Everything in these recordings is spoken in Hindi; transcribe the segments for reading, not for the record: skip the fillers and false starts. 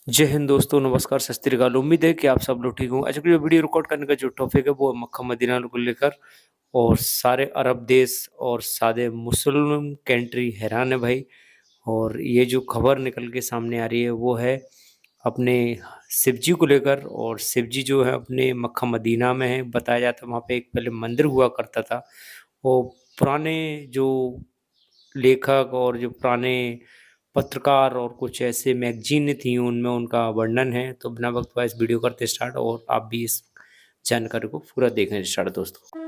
जय हिंद दोस्तों, नमस्कार, सत श्री अकाल। उम्मीद है कि आप सब लोग ठीक होंगे। आज की जो वीडियो रिकॉर्ड करने का जो टॉपिक है वो है मक्का मदीना को लेकर। और सारे अरब देश और सारे मुस्लिम कंट्री हैरान है भाई। और ये जो खबर निकल के सामने आ रही है वो है अपने शिव जी को लेकर। और शिव जी जो है अपने मक्का मदीना में है। बताया जाता है वहाँ पे एक पहले मंदिर हुआ करता था। वो पुराने जो लेखक और जो पुराने पत्रकार और कुछ ऐसे मैगजीन थी उनमें उनका वर्णन है। तो बिना वक्त पाए इस वीडियो करते स्टार्ट, और आप भी इस जानकारी को पूरा देखने स्टार्ट दोस्तों।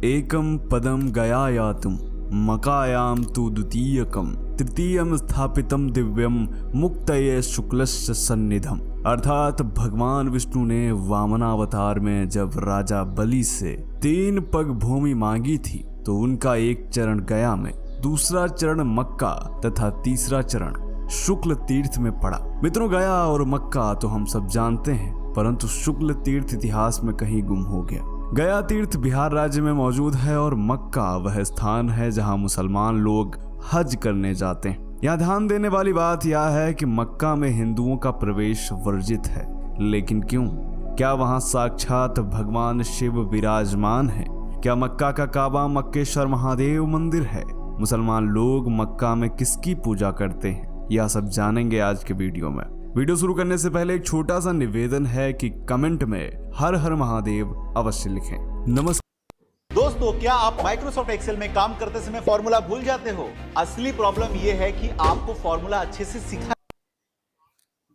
एकम पदम गया यातुम मकायाम तु द्वितीयकम तृतीयम स्थापितम दिव्यम मुक्तये शुक्लस्य सन्निधम। अर्थात भगवान विष्णु ने वामनावतार में जब राजा बलि से 3 पग भूमि मांगी थी तो उनका एक चरण गया में, दूसरा चरण मक्का तथा तीसरा चरण शुक्ल तीर्थ में पड़ा। मित्रों, गया और मक्का तो हम सब जानते हैं, परंतु शुक्ल तीर्थ इतिहास में कहीं गुम हो गया। गया तीर्थ बिहार राज्य में मौजूद है और मक्का वह स्थान है जहां मुसलमान लोग हज करने जाते हैं। यहाँ ध्यान देने वाली बात यह है कि मक्का में हिंदुओं का प्रवेश वर्जित है। लेकिन क्यों? क्या वहां साक्षात भगवान शिव विराजमान है? क्या मक्का का काबा मक्केश्वर महादेव मंदिर है? मुसलमान लोग मक्का में किसकी पूजा करते हैं, यह सब जानेंगे आज के वीडियो में। वीडियो शुरू करने से पहले एक छोटा सा निवेदन है कि कमेंट में हर हर महादेव अवश्य लिखें। नमस्कार दोस्तों, क्या आप माइक्रोसॉफ्ट एक्सेल में काम करते समय फॉर्मूला भूल जाते हो? असली प्रॉब्लम यह है कि आपको फॉर्मूला अच्छे से सीखा।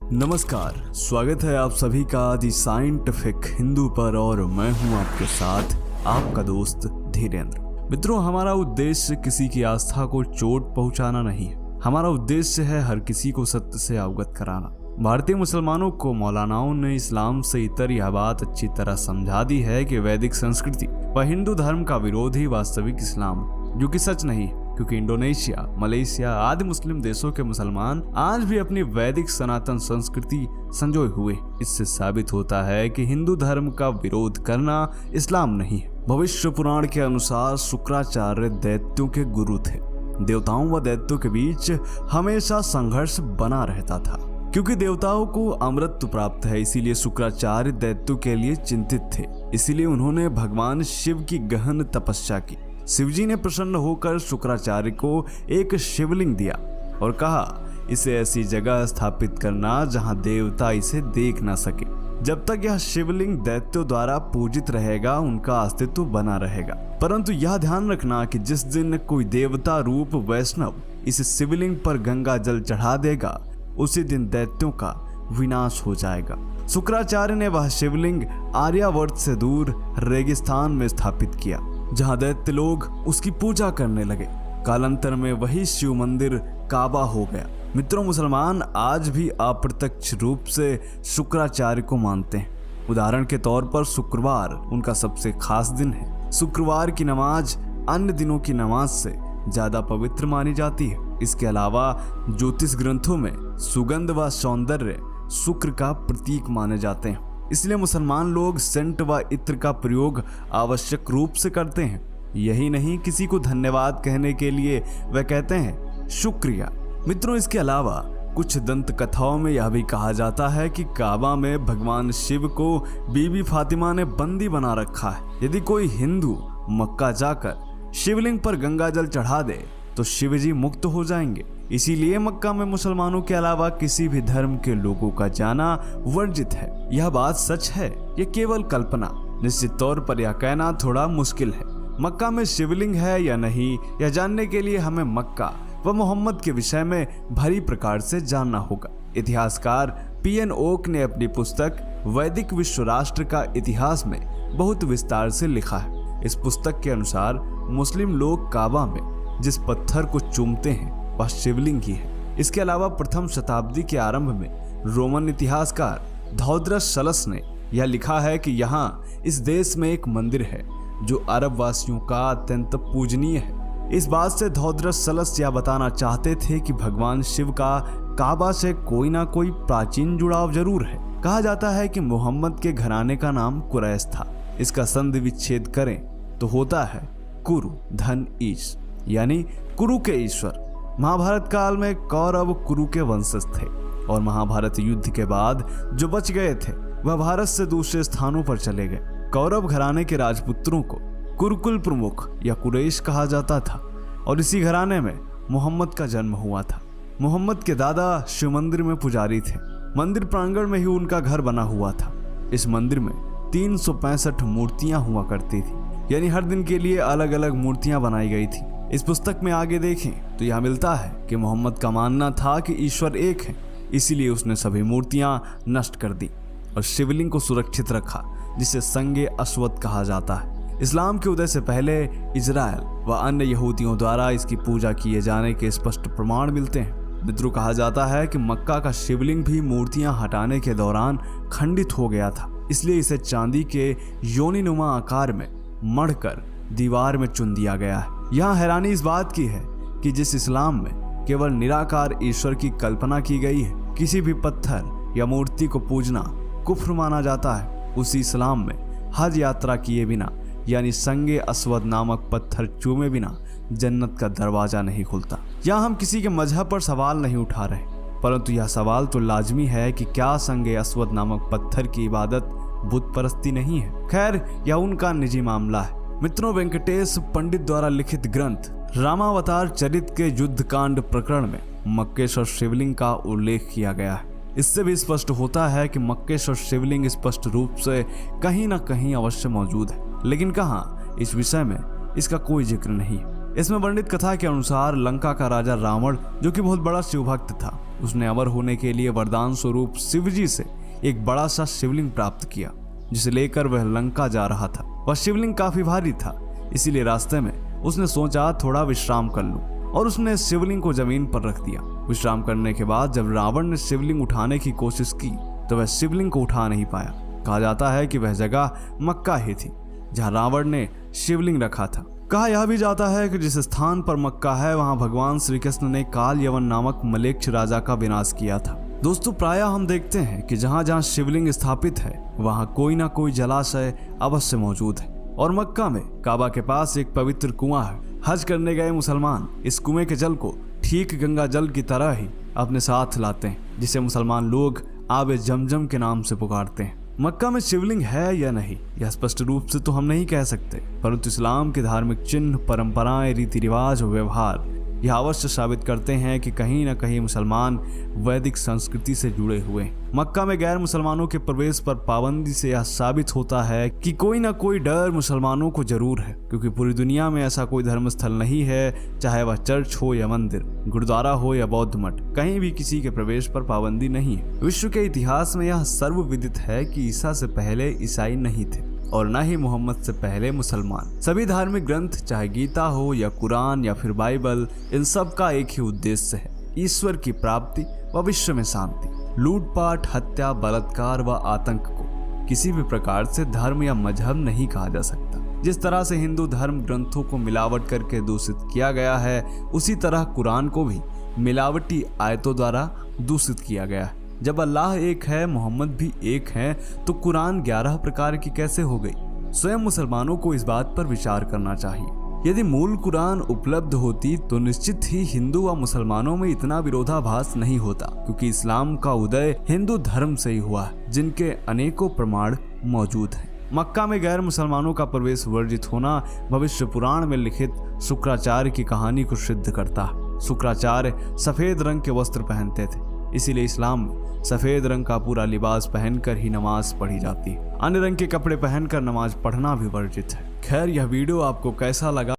नमस्कार, स्वागत है आप सभी का दी साइंटिफिक हिंदू पर, और मैं हूं आपके साथ आपका दोस्त धीरेन्द्र। मित्रों, हमारा उद्देश्य किसी की आस्था को चोट पहुंचाना नहीं है। हमारा उद्देश्य है हर किसी को सत्य से अवगत कराना। भारतीय मुसलमानों को मौलानाओं ने इस्लाम से इतर यह बात अच्छी तरह समझा दी है कि वैदिक संस्कृति व हिंदू धर्म का विरोध ही वास्तविक इस्लाम, जो कि सच नहीं है, क्योंकि इंडोनेशिया, मलेशिया आदि मुस्लिम देशों के मुसलमान आज भी अपनी वैदिक सनातन संस्कृति संजोए हुए। इससे साबित होता है कि हिंदू धर्म का विरोध करना इस्लाम नहीं है। भविष्य पुराण के अनुसार शुक्राचार्य दैत्यों के गुरु थे। देवताओं व दैत्यों के बीच हमेशा संघर्ष बना रहता था। क्योंकि देवताओं को अमृत प्राप्त है, इसीलिए शुक्राचार्य दैत्यों के लिए चिंतित थे। इसीलिए उन्होंने भगवान शिव की गहन तपस्या की। शिवजी ने प्रसन्न होकर शुक्राचार्य को एक शिवलिंग दिया और कहा, इसे ऐसी जगह स्थापित करना जहां देवता इसे देख न सके। जब तक यह शिवलिंग दैत्यों द्वारा पूजित रहेगा, उनका अस्तित्व बना रहेगा। परंतु यह ध्यान रखना कि जिस दिन कोई देवता रूप वैष्णव इस शिवलिंग पर गंगा जल चढ़ा देगा, उसी दिन दैत्यों का विनाश हो जाएगा। शुक्राचार्य ने वह शिवलिंग आर्यावर्त से दूर रेगिस्तान में स्थापित किया, जहां दैत्य लोग उसकी पूजा करने लगे। कालांतर में वही शिव मंदिर काबा हो गया। मित्रों, मुसलमान आज भी अप्रत्यक्ष रूप से शुक्राचार्य को मानते हैं। उदाहरण के तौर पर शुक्रवार उनका सबसे खास दिन है। शुक्रवार की नमाज अन्य दिनों की नमाज से ज्यादा पवित्र मानी जाती है। इसके अलावा ज्योतिष ग्रंथों में सुगंध व सौंदर्य शुक्र का प्रतीक माने जाते हैं। इसलिए मुसलमान लोग सेंट व इत्र का प्रयोग आवश्यक रूप से करते हैं। यही नहीं, किसी को धन्यवाद कहने के लिए वह कहते हैं शुक्रिया। मित्रों, इसके अलावा कुछ दंत कथाओं में यह भी कहा जाता है कि काबा में भगवान शिव को बीबी फातिमा ने बंदी बना रखा है। यदि कोई हिंदू मक्का जाकर शिवलिंग पर गंगा जल चढ़ा दे तो शिवजी मुक्त हो जाएंगे। इसीलिए मक्का में मुसलमानों के अलावा किसी भी धर्म के लोगों का जाना वर्जित है। यह बात सच है, यह केवल कल्पना। निश्चित तौर पर यह कहना थोड़ा मुश्किल है। मक्का में शिवलिंग है या नहीं, यह जानने के लिए हमें मक्का व मोहम्मद के विषय में भली प्रकार से जानना होगा। इतिहासकार PN ओक ने अपनी पुस्तक वैदिक विश्व राष्ट्र का इतिहास में बहुत विस्तार से लिखा है। इस पुस्तक के अनुसार मुस्लिम लोग काबा में जिस पत्थर को चूमते हैं वह शिवलिंग ही है। इसके अलावा प्रथम शताब्दी के आरंभ में रोमन इतिहासकार धौद्रस सलस ने यह लिखा है कि यहाँ इस देश में एक मंदिर है जो अरब वासियों का अत्यंत पूजनीय है। इस बात से धौद्रस सलस यह बताना चाहते थे कि भगवान शिव का काबा से कोई ना कोई प्राचीन जुड़ाव जरूर है। कहा जाता है कि मोहम्मद के घराने का नाम कुरैश था। इसका संधि विच्छेद करें तो होता है कुरु धन ईश, यानी कुरु के ईश्वर। महाभारत काल में कौरव कुरु के वंशज थे और महाभारत युद्ध के बाद जो बच गए थे वह भारत से दूसरे स्थानों पर चले गए। कौरव घराने के राजपुत्रों को कुरुकुल प्रमुख या कुरैश कहा जाता था और इसी घराने में मोहम्मद का जन्म हुआ था। मोहम्मद के दादा शिव मंदिर में पुजारी थे। मंदिर प्रांगण में ही उनका घर बना हुआ था। इस मंदिर में 365 मूर्तियां हुआ करती थी, यानी हर दिन के लिए अलग अलग मूर्तियां बनाई गई थी। इस पुस्तक में आगे देखें तो यह मिलता है कि मोहम्मद का मानना था कि ईश्वर एक है, इसीलिए उसने सभी मूर्तियां नष्ट कर दी और शिवलिंग को सुरक्षित रखा, जिसे संगे अस्वद कहा जाता है। इस्लाम के उदय से पहले इजराइल व अन्य यहूदियों द्वारा इसकी पूजा किए जाने के स्पष्ट प्रमाण मिलते हैं। मित्रों, कहा जाता है कि मक्का का शिवलिंग भी मूर्तियां हटाने के दौरान खंडित हो गया था, इसलिए इसे चांदी के योनिनुमा आकार में मढ़कर दीवार में चुन दिया गया है। यहाँ हैरानी इस बात की है कि जिस इस्लाम में केवल निराकार ईश्वर की कल्पना की गई है, किसी भी पत्थर या मूर्ति को पूजना कुफ्र माना जाता है, उसी इस्लाम में हज यात्रा किए बिना यानी संगे अस्वद नामक पत्थर चूमे बिना जन्नत का दरवाजा नहीं खुलता। यहाँ हम किसी के मजहब पर सवाल नहीं उठा रहे, परंतु यह सवाल तो लाजमी है कि क्या संगे अस्वद नामक पत्थर की इबादत बुत परस्ती नहीं है। खैर, यह उनका निजी मामला है। मित्रों, वेंकटेश पंडित द्वारा लिखित ग्रंथ रामावतार चरित के युद्ध कांड प्रकरण में मक्केश्वर शिवलिंग का उल्लेख किया गया है। इससे भी स्पष्ट होता है कि मक्केश्वर शिवलिंग स्पष्ट रूप से कहीं न कहीं अवश्य मौजूद है, लेकिन कहाँ, इस विषय में इसका कोई जिक्र नहीं है। इसमें वर्णित कथा के अनुसार लंका का राजा रावण, जो कि बहुत बड़ा शिव भक्त था, उसने अमर होने के लिए वरदान स्वरूप शिवजी से एक बड़ा सा शिवलिंग प्राप्त किया, जिसे लेकर वह लंका जा रहा था। वह शिवलिंग काफी भारी था, इसीलिए रास्ते में उसने सोचा थोड़ा विश्राम कर लूं और उसने शिवलिंग को जमीन पर रख दिया। विश्राम करने के बाद जब रावण ने शिवलिंग उठाने की कोशिश की तो वह शिवलिंग को उठा नहीं पाया। कहा जाता है कि वह जगह मक्का ही थी जहां रावण ने शिवलिंग रखा था। कहा यह भी जाता है कि जिस स्थान पर मक्का है वहां भगवान श्री कृष्ण ने काल यवन नामक मलेच्छ राजा का विनाश किया था। दोस्तों, प्रायः हम देखते हैं कि जहां जहां शिवलिंग स्थापित है वहां कोई ना कोई जलाशय अवश्य मौजूद है, और मक्का में काबा के पास एक पवित्र कुआं है। हज करने गए मुसलमान इस कुएं के जल को ठीक गंगा जल की तरह ही अपने साथ लाते हैं, जिसे मुसलमान लोग आबे जमजम के नाम से पुकारते हैं। मक्का में शिवलिंग है या नहीं, यह स्पष्ट रूप से तो हम नहीं कह सकते, परंतु इस्लाम के धार्मिक चिन्ह, परंपराएं, रीति रिवाज और व्यवहार यह अवश्य साबित करते हैं कि कहीं न कहीं मुसलमान वैदिक संस्कृति से जुड़े हुए हैं। मक्का में गैर मुसलमानों के प्रवेश पर पाबंदी से यह साबित होता है कि कोई ना कोई डर मुसलमानों को जरूर है, क्योंकि पूरी दुनिया में ऐसा कोई धर्म स्थल नहीं है, चाहे वह चर्च हो या मंदिर, गुरुद्वारा हो या बौद्ध मठ, कहीं भी किसी के प्रवेश पर पाबंदी नहीं है। विश्व के इतिहास में यह सर्वविदित है कि ईसा से पहले ईसाई नहीं थे और न ही मोहम्मद से पहले मुसलमान। सभी धार्मिक ग्रंथ, चाहे गीता हो या कुरान या फिर बाइबल, इन सब का एक ही उद्देश्य है, ईश्वर की प्राप्ति व विश्व में शांति। लूटपाट, हत्या, बलात्कार व आतंक को किसी भी प्रकार से धर्म या मजहब नहीं कहा जा सकता। जिस तरह से हिंदू धर्म ग्रंथों को मिलावट करके दूषित किया गया है, उसी तरह कुरान को भी मिलावटी आयतों द्वारा दूषित किया गया है। जब अल्लाह एक है, मोहम्मद भी एक है, तो कुरान 11 प्रकार की कैसे हो गई? स्वयं मुसलमानों को इस बात पर विचार करना चाहिए। यदि मूल कुरान उपलब्ध होती तो निश्चित ही हिंदू व मुसलमानों में इतना विरोधाभास नहीं होता, क्योंकि इस्लाम का उदय हिंदू धर्म से ही हुआ है, जिनके अनेकों प्रमाण मौजूद हैं। मक्का में गैर मुसलमानों का प्रवेश वर्जित होना भविष्य पुराण में लिखित शुक्राचार्य की कहानी को सिद्ध करता है। शुक्राचार्य सफेद रंग के वस्त्र पहनते थे, इसीलिए इस्लाम में सफेद रंग का पूरा लिबास पहनकर ही नमाज पढ़ी जाती है। अन्य रंग के कपड़े पहनकर नमाज पढ़ना भी वर्जित है। खैर, यह वीडियो आपको कैसा लगा?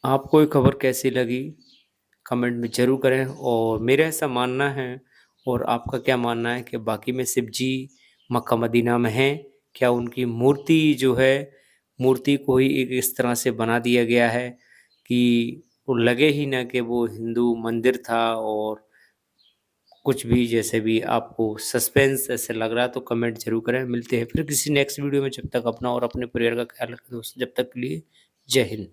आपको ये खबर कैसी लगी कमेंट में जरूर करें, और मेरा ऐसा मानना है, और आपका क्या मानना है कि बाकी में शिव जी मक्का मदीना में हैं? क्या उनकी मूर्ति जो है, मूर्ति को ही एक इस तरह से बना दिया गया है कि वो लगे ही ना कि वो हिंदू मंदिर था, और कुछ भी जैसे भी आपको सस्पेंस ऐसे लग रहा है तो कमेंट जरूर करें। मिलते हैं फिर किसी नेक्स्ट वीडियो में, जब तक अपना और अपने परिवार का ख्याल रखें दोस्तों। जब तक के लिए जय हिंद।